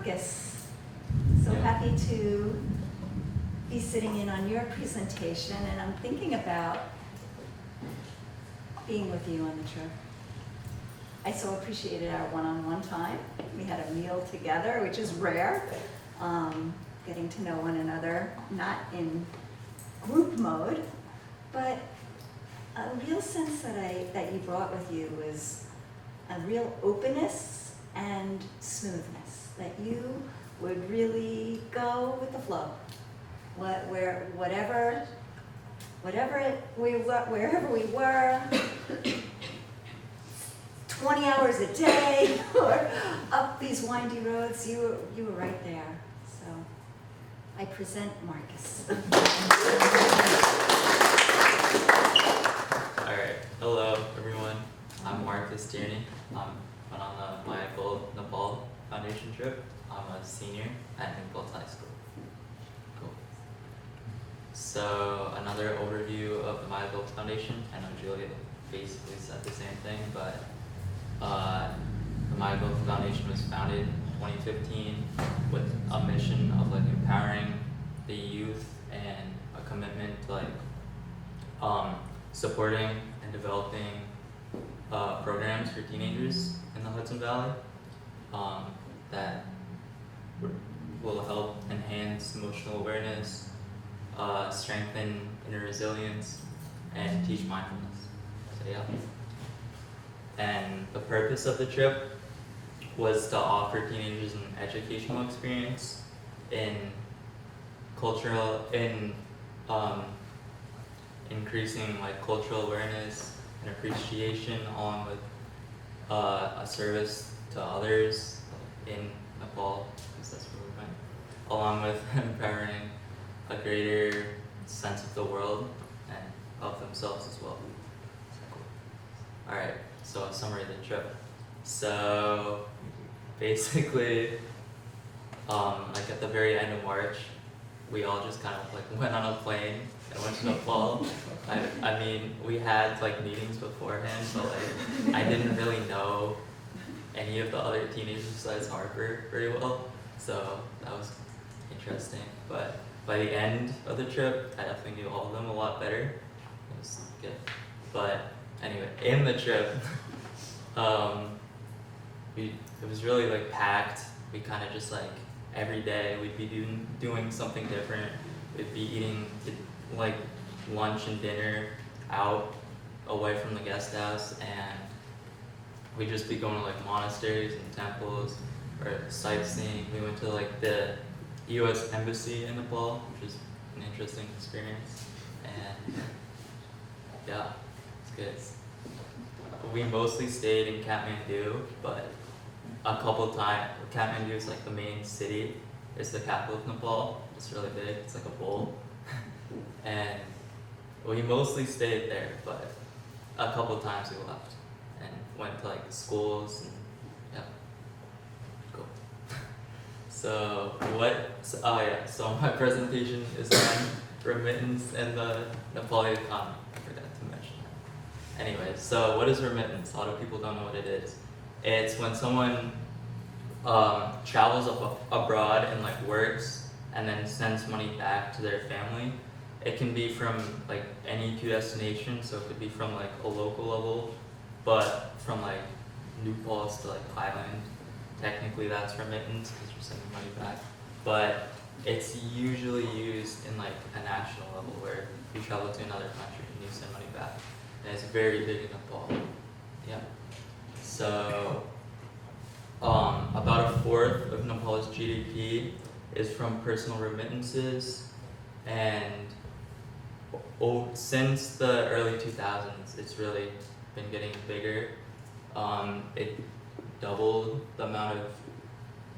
Marcus. So happy to be sitting in on your presentation, and I'm thinking about being with you on the trip. I so appreciated our one-on-one time. We had a meal together, which is rare. Getting to know one another, not in group mode, but a real sense that you brought with you was a real openness and smoothness, that you would really go with the flow. Wherever we were, 20 hours a day, or up these windy roads, you were right there. So I present Marcus. All right, hello everyone. I'm Marcus Tierney. I'm on the Nepal Foundation trip. I'm a senior at Nepal High School. Cool. So another overview of the Mayapal Foundation. I know Julia basically said the same thing, but the Mayapal Foundation was founded in 2015 with a mission of like empowering the youth and a commitment to supporting and developing programs for teenagers in the Hudson Valley that will help enhance emotional awareness, strengthen inner resilience, and teach mindfulness. So yeah. And the purpose of the trip was to offer teenagers an educational experience in increasing like cultural awareness and appreciation, along with a service to others in Nepal, because that's where we went, along with empowering a greater sense of the world and of themselves as well. So cool. All right, so a summary of the trip. So basically, like at the very end of March, we all just kind of like went on a plane and went to Nepal. I mean, we had like meetings beforehand, but like I didn't really know any of the other teenagers besides Harper very well, so that was interesting. But by the end of the trip, I definitely knew all of them a lot better. It was good. But anyway, in the trip, it was really like packed. We kind of just like every day we'd be doing something different. We'd be eating like lunch and dinner out away from the guest house, and we'd just be going to like monasteries and temples or sightseeing. We went to like the US Embassy in Nepal, which is an interesting experience, and yeah, it's good. We mostly stayed in Kathmandu, but a couple times, Kathmandu is like the main city. It's the capital of Nepal. It's really big. It's like a bowl. And we mostly stayed there, but a couple times we left and went to like schools and yeah, cool. So my presentation is on remittance and the Nepali economy. I forgot to mention that. Anyway, so what is remittance? A lot of people don't know what it is. It's when someone travels abroad and like works and then sends money back to their family. It can be from like any two destinations, so it could be from like a local level, but from like New Paltz to like Thailand. Technically that's remittance because you're sending money back, but it's usually used in like a national level where you travel to another country and you send money back, and it's very big in Nepal. Yeah. So about a fourth of Nepal's GDP is from personal remittances, and since the early 2000s, it's really been getting bigger. It doubled, the amount of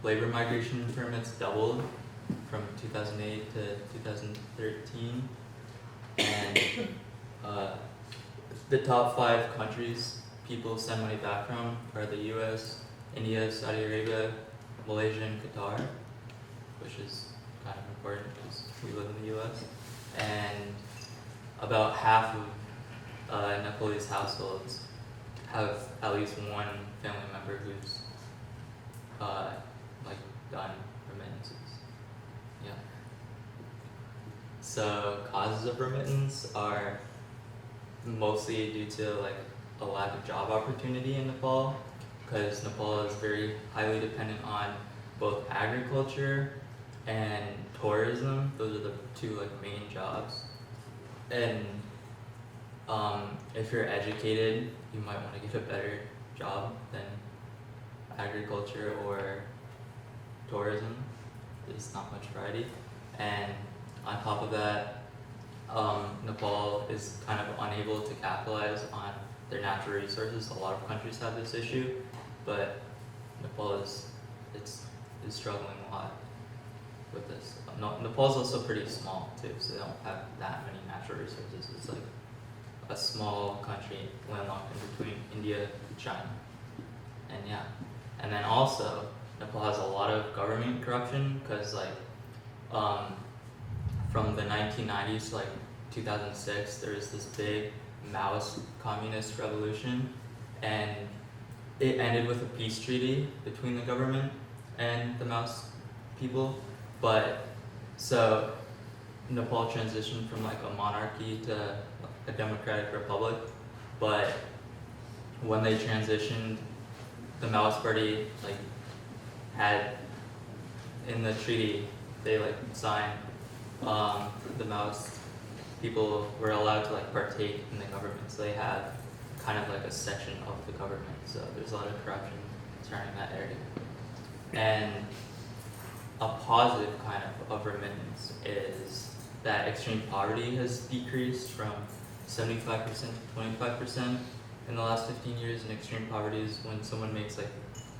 labor migration permits doubled from 2008 to 2013. And the top 5 countries people send money back from are the US, India, Saudi Arabia, Malaysia, and Qatar, which is kind of important because we live in the US. And about half of Nepalese households have at least one family member who's like done remittances. Yeah. So causes of remittance are mostly due to like a lack of job opportunity in Nepal, because Nepal is very highly dependent on both agriculture and tourism. Those are the two like main jobs. And if you're educated, you might want to get a better job than agriculture or tourism. There's not much variety. And on top of that, Nepal is kind of unable to capitalize on their natural resources. A lot of countries have this issue, but Nepal is struggling a lot with this. Nepal is also pretty small too, so they don't have that many natural resources. It's like a small country landlocked in between India and China. And yeah, and then also Nepal has a lot of government corruption, because like from the 1990s to like 2006, there was this big Maoist communist revolution, and it ended with a peace treaty between the government and the Maoist people. But so Nepal transitioned from like a monarchy to a democratic republic, but when they transitioned, the Maoist party like had in the treaty they like signed, the Maoist people were allowed to like partake in the government, so they have kind of like a section of the government. So there's a lot of corruption surrounding that area. And a positive kind of remittance is that extreme poverty has decreased from 75% to 25% in the last 15 years. And extreme poverty is when someone makes like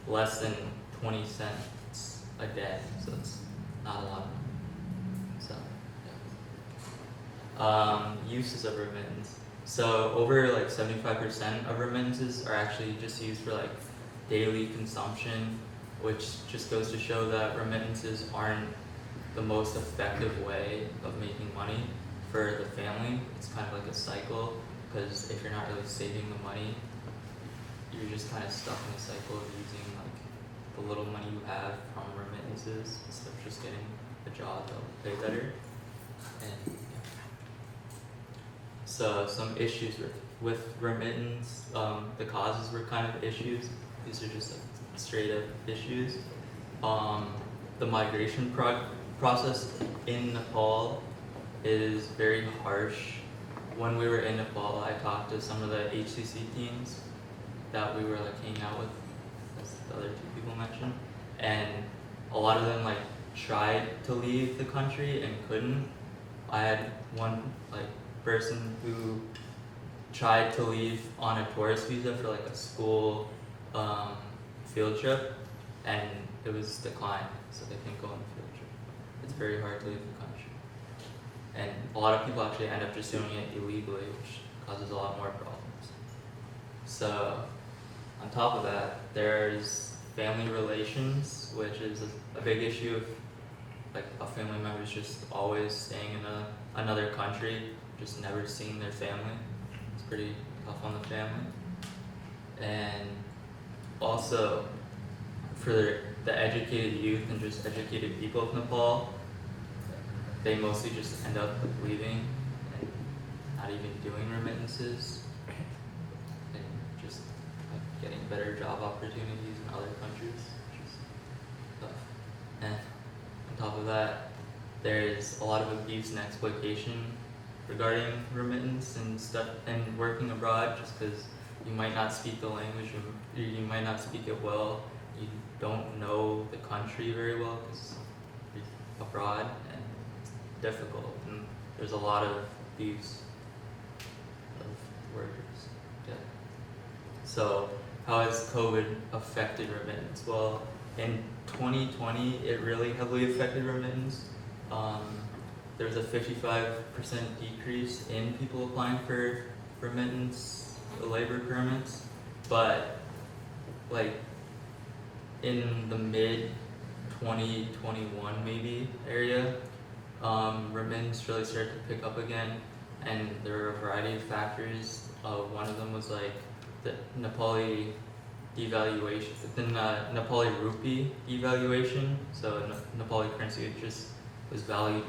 less than 20 cents a day, so it's not a lot of money. So yeah. Uses of remittance. So over like 75% of remittances are actually just used for like daily consumption, which just goes to show that remittances aren't the most effective way of making money for the family. It's kind of like a cycle, because if you're not really saving the money, you're just kind of stuck in a cycle of using like the little money you have from remittances instead of just getting a job that will pay better. And yeah. So some issues with remittance, the causes were kind of issues. These are just like straight up issues. The migration process in Nepal is very harsh. When we were in Nepal, I talked to some of the HCC teams that we were like hanging out with, as the other two people mentioned, and a lot of them like tried to leave the country and couldn't. I had one like person who tried to leave on a tourist visa for like a school field trip, and it was declined, so they couldn't go on the field trip. It's very hard to leave the country, and a lot of people actually end up just doing it illegally, which causes a lot more problems. So on top of that, there's family relations, which is a big issue. If like a family member is just always staying in another country, just never seeing their family, it's pretty tough on the family. And also for the educated youth and just educated people of Nepal, they mostly just end up leaving and not even doing remittances, and just like getting better job opportunities in other countries, which is tough. And on top of that, there's a lot of abuse and exploitation regarding remittance and stuff and working abroad, just because you might not speak the language, or you might not speak it well, you don't know the country very well because you're abroad, and it's difficult, and there's a lot of abuse of workers. Yeah. So how has COVID affected remittance? Well, in 2020, it really heavily affected remittance. There was a 55% decrease in people applying for remittance labor permits, but like in the mid 2021 maybe area, remittance really started to pick up again, and there were a variety of factors. One of them was like the Nepali devaluation, the Nepali rupee devaluation. So Nepali currency just was valued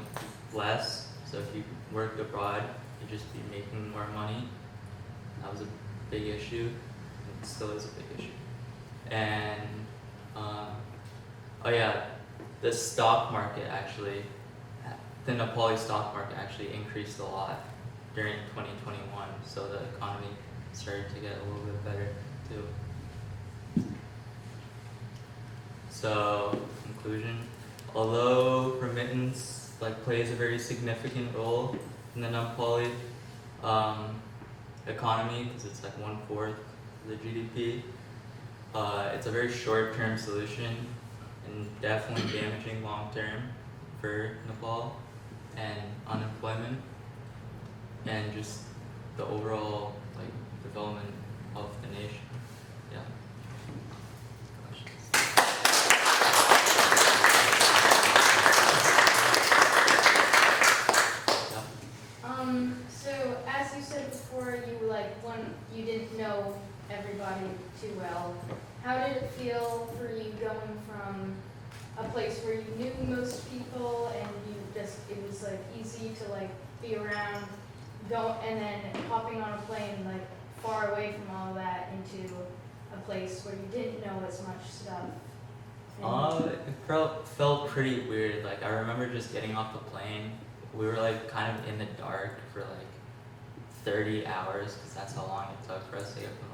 less. So if you worked abroad, you'd just be making more money. That was a big issue. It still is a big issue. And oh yeah, the stock market actually, the Nepali stock market actually increased a lot during 2021. So the economy started to get a little bit better too. So conclusion, although remittance plays a very significant role in the Nepali economy, because it's 1/4 of the GDP, it's a very short-term solution and definitely damaging long-term for Nepal and unemployment and just the overall development of the nation. Yeah. Questions? So as you said before, you didn't know everybody too well. How did it feel for you going from a place where you knew most people and it was easy to be around, and then hopping on a plane far away from all of that into a place where you didn't know as much stuff? It felt pretty weird. I remember just getting off the plane. We were kind of in the dark for 30 hours because that's how long it took for us to get from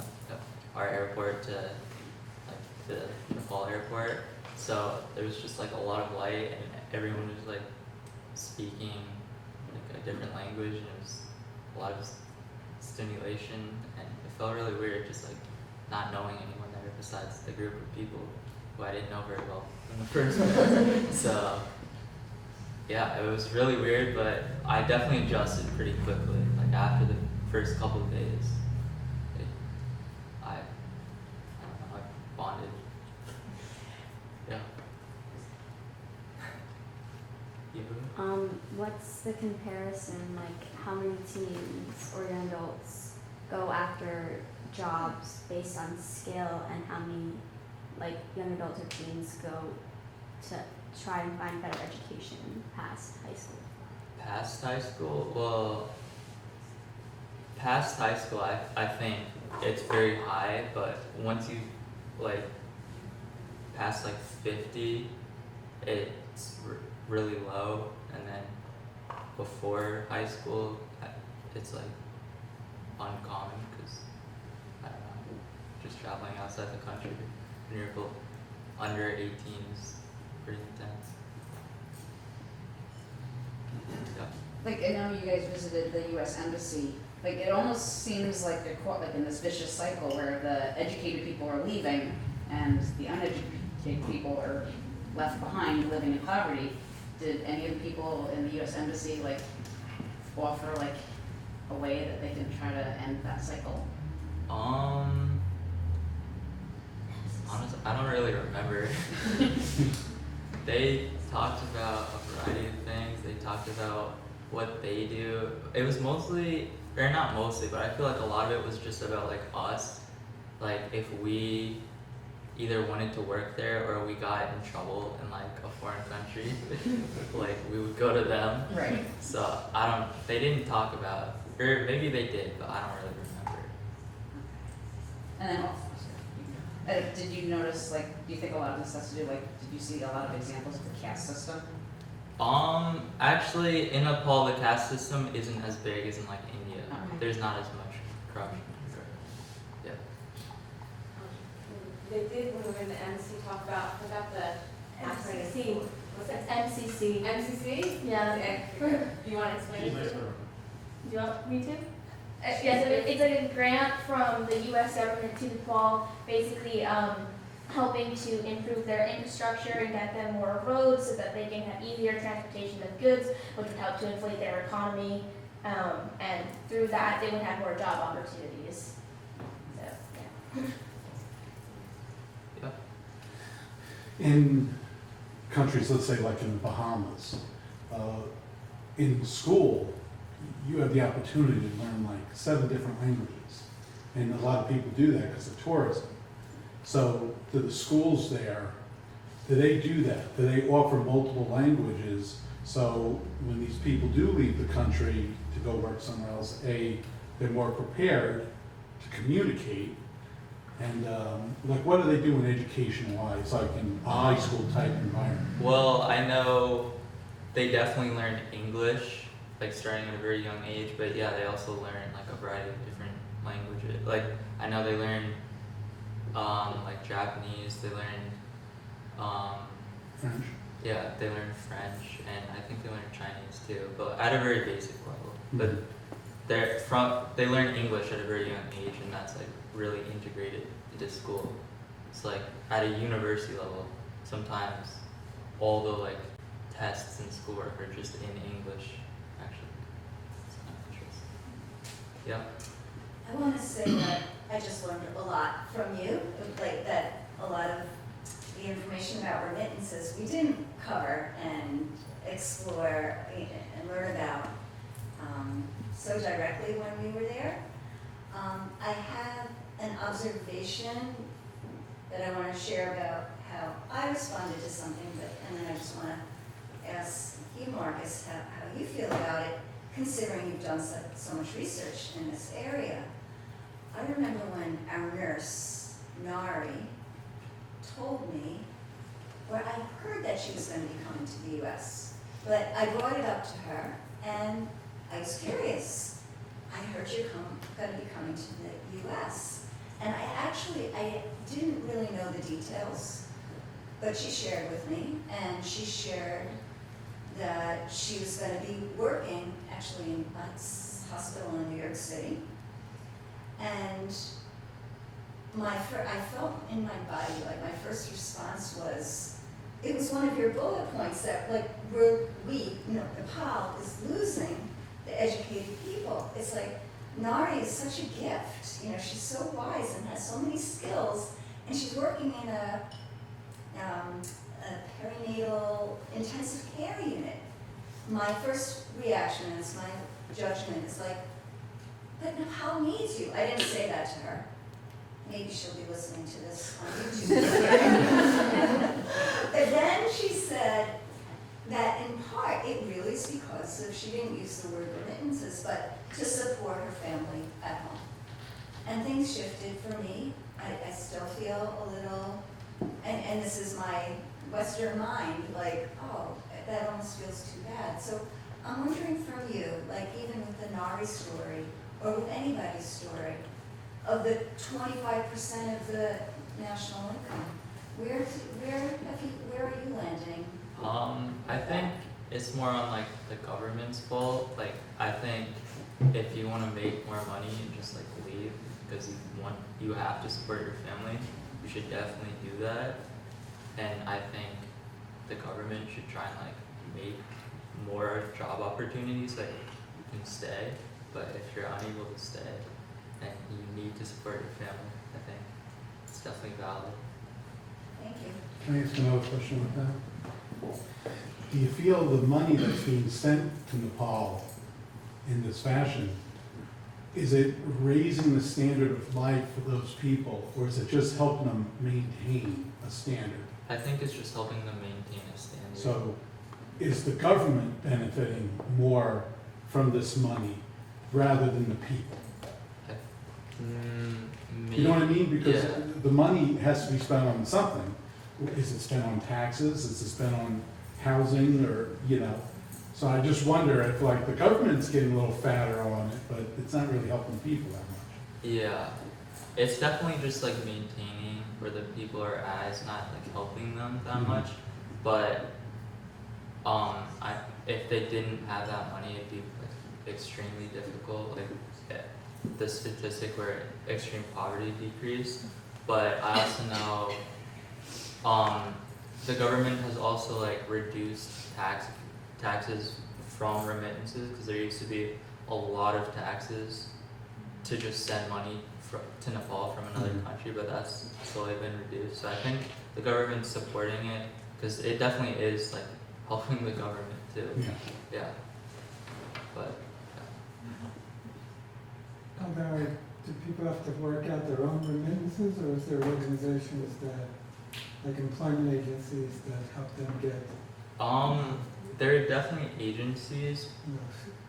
our airport to the Nepal airport. So there was just a lot of light and everyone was speaking a different language and it was a lot of stimulation and it felt really weird just not knowing anyone there besides the group of people who I didn't know very well in the first place. So yeah, it was really weird, but I definitely adjusted pretty quickly. After the first couple of days, I don't know, I bonded. Yeah. What's the comparison, how many teens or young adults go after jobs based on skill and how many, young adults or teens go to try and find better education past high school? Past high school? Well, past high school, I think it's very high, but once you, past 50, it's really low, and then before high school, it's uncommon, because, I don't know, just traveling outside the country when you're under 18 is pretty intense. Yeah. I know you guys visited the U.S. Embassy. It almost seems like they're caught in this vicious cycle where the educated people are leaving and the uneducated people are left behind living in poverty. Did any of the people in the U.S. Embassy offer a way that they can try to end that cycle? Honestly, I don't really remember. They talked about a variety of things. They talked about what they do. It was mostly, or not mostly, but I feel a lot of it was just about us. If we either wanted to work there or we got in trouble in a foreign country, we would go to them. Right. So they didn't talk about, or maybe they did, but I don't really remember. And then, did you notice, do you think a lot of this has to do, did you see a lot of examples of the caste system? Actually, in Nepal, the caste system isn't as big as in India. Okay. There's not as much corruption. Yeah. They did when we were in the MC talk about, I forgot the acronym. MCC. What's that? MCC. MCC? Yeah. Do you want to explain it? Do you want me to? Yes, it's a grant from the U.S. government to Nepal, basically helping to improve their infrastructure and get them more roads so that they can have easier transportation of goods, which would help to inflate their economy. And through that, they would have more job opportunities. So, yeah. Yeah. In countries, let's say in the Bahamas, in school, you have the opportunity to learn 7 different languages. And a lot of people do that because of tourism. So do the schools there, do they do that? Do they offer multiple languages? So when these people do leave the country to go work somewhere else, A, they're more prepared to communicate. And like, what do they do in education-wise, like in a high school type environment? Well, I know they definitely learn English, like starting at a very young age, but yeah, they also learn like a variety of different languages. Like, I know they learn like Japanese, they learn French? yeah, they learn French, and I think they learn Chinese too, but at a very basic level. But they learn English at a very young age, and that's like really integrated into school. It's like at a university level, sometimes all the like tests and schoolwork are just in English, actually. It's kind of interesting. Yeah. I want to say that I just learned a lot from you, like that a lot of the information about remittances we didn't cover and explore and learn about so directly when we were there. I have an observation that I want to share about how I responded to something, and then I just want to ask you, Marcus, how you feel about it, considering you've done so much research in this area. I remember when our nurse, Nari, told me, where I heard that she was going to be coming to the U.S., but I brought it up to her, and I was curious. I heard you're going to be coming to the U.S., and I didn't really know the details, but she shared with me, and she shared that she was going to be working actually in a hospital in New York City. And I felt in my body, like my first response was, it was one of your bullet points that like Nepal is losing the educated people. It's like, Nari is such a gift. She's so wise and has so many skills, and she's working in a perinatal intensive care unit. My first reaction, and it's my judgment, is like, but Nepal needs you. I didn't say that to her. Maybe she'll be listening to this on YouTube. But then she said that in part it really is because of, she didn't use the word remittances, but to support her family at home. And things shifted for me. I still feel a little, and this is my Western mind, like, oh, that almost feels too bad. So I'm wondering from you, like even with the Nari story, or with anybody's story, of the 25% of the national income, where are you landing? I think it's more on like the government's fault. Like, I think if you want to make more money and just like leave because you have to support your family, you should definitely do that. And I think the government should try and like make more job opportunities that you can stay. But if you're unable to stay and you need to support your family, I think it's definitely valid. Thank you. Can I ask another question with that? Do you feel the money that's being sent to Nepal in this fashion, is it raising the standard of life for those people, or is it just helping them maintain a standard? I think it's just helping them maintain a standard. So is the government benefiting more from this money rather than the people? Maybe. You know what I mean? Because Yeah. the money has to be spent on something. Is it spent on taxes? Is it spent on housing, or, So I just wonder if like the government's getting a little fatter on it, but it's not really helping people that much. Yeah, it's definitely just like maintaining where the people are at. It's not like helping them that Mhm. much, but if they didn't have that money, it'd be like extremely difficult. Like the statistic where extreme poverty decreased, but I also know the government has also like reduced taxes from remittances, because there used to be a lot of taxes to just send money to Nepal from another country, but that's slowly been reduced. So I think the government's supporting it, because it definitely is like helping the government too. Yeah. Yeah. But Oh, Barry, do people have to work out their own remittances, or is there organizations that, like employment agencies, that help them get, There are definitely agencies, you know,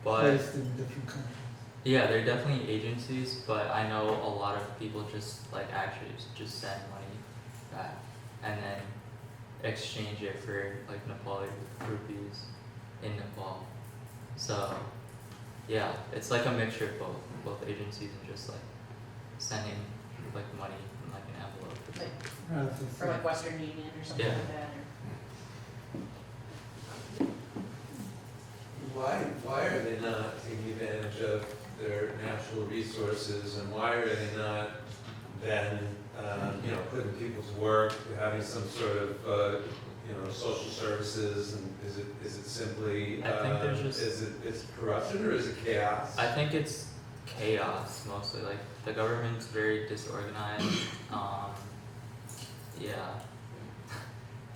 but placed in different countries? yeah, there are definitely agencies, but I know a lot of people just like actually just send money back and then exchange it for like Nepali rupees in Nepal. So yeah, it's like a mixture of both agencies and just like sending like money in like an envelope. Like, Rather than for like Western Union or something Yeah. like that, or. Why are they not taking advantage of their natural resources, and why are they not then, putting people to work, having some sort of, social services, and is it simply, I think there's just- is it corruption or is it chaos? I think it's chaos mostly. Like the government's very disorganized. Yeah,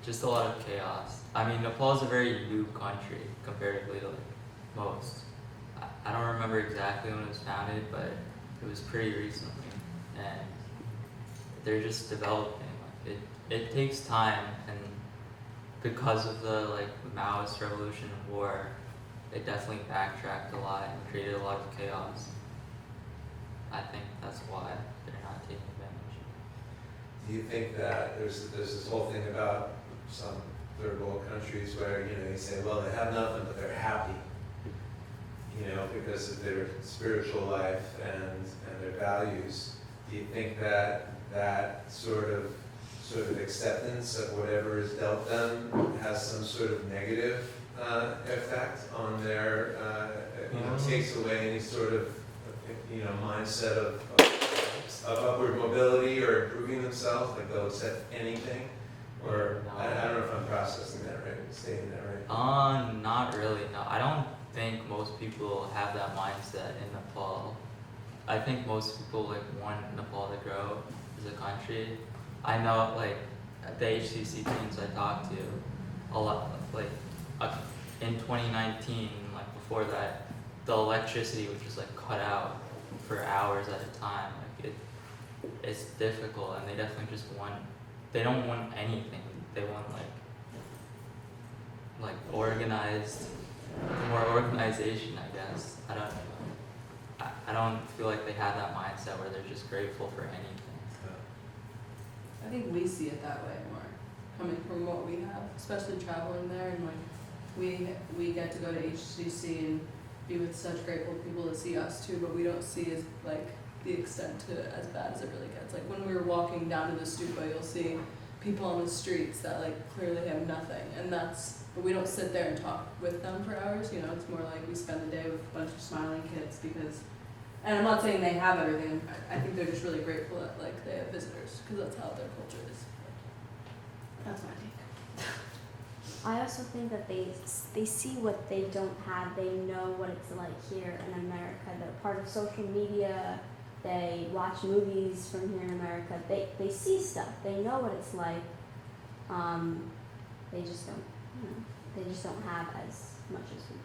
just a lot of chaos. I mean, Nepal is a very new country comparatively to like most. I don't remember exactly when it was founded, but it was pretty recently, and they're just developing. Like it takes time, and because of the like Maoist revolution and war, it definitely backtracked a lot and created a lot of chaos. I think that's why they're not taking advantage. Do you think that there's this whole thing about some third world countries where, you say, well, they have nothing, but they're happy, because of their spiritual life and their values. Do you think that sort of acceptance of whatever is dealt them has some sort of negative effect on their, takes away any sort of, mindset of upward mobility or improving themselves, like they'll accept anything? Or, No. I don't know if I'm processing that right, stating that right. Not really. No, I don't think most people have that mindset in Nepal. I think most people like want Nepal to grow as a country. I know like the HCC teens I talked to, a lot like in 2019, like before that, the electricity was just like cut out for hours at a time. Like it's difficult, and they definitely just want. They don't want anything. They want like organized, more organization, I guess. I don't feel like they have that mindset where they're just grateful for anything. I think we see it that way more, coming from what we have, especially traveling there, and like we get to go to HCC and be with such grateful people to see us too, but we don't see as like the extent to as bad as it really gets. Like when we were walking down to the stupa, you'll see people on the streets that like clearly have nothing, and but we don't sit there and talk with them for hours, it's more like we spend the day with a bunch of smiling kids because, and I'm not saying they have everything, I think they're just really grateful that like they have visitors, because that's how their culture is. That's my take. I also think that they see what they don't have. They know what it's like here in America. They're part of social media. They watch movies from here in America. They see stuff. They know what it's like. They just don't. They just don't have as much as we.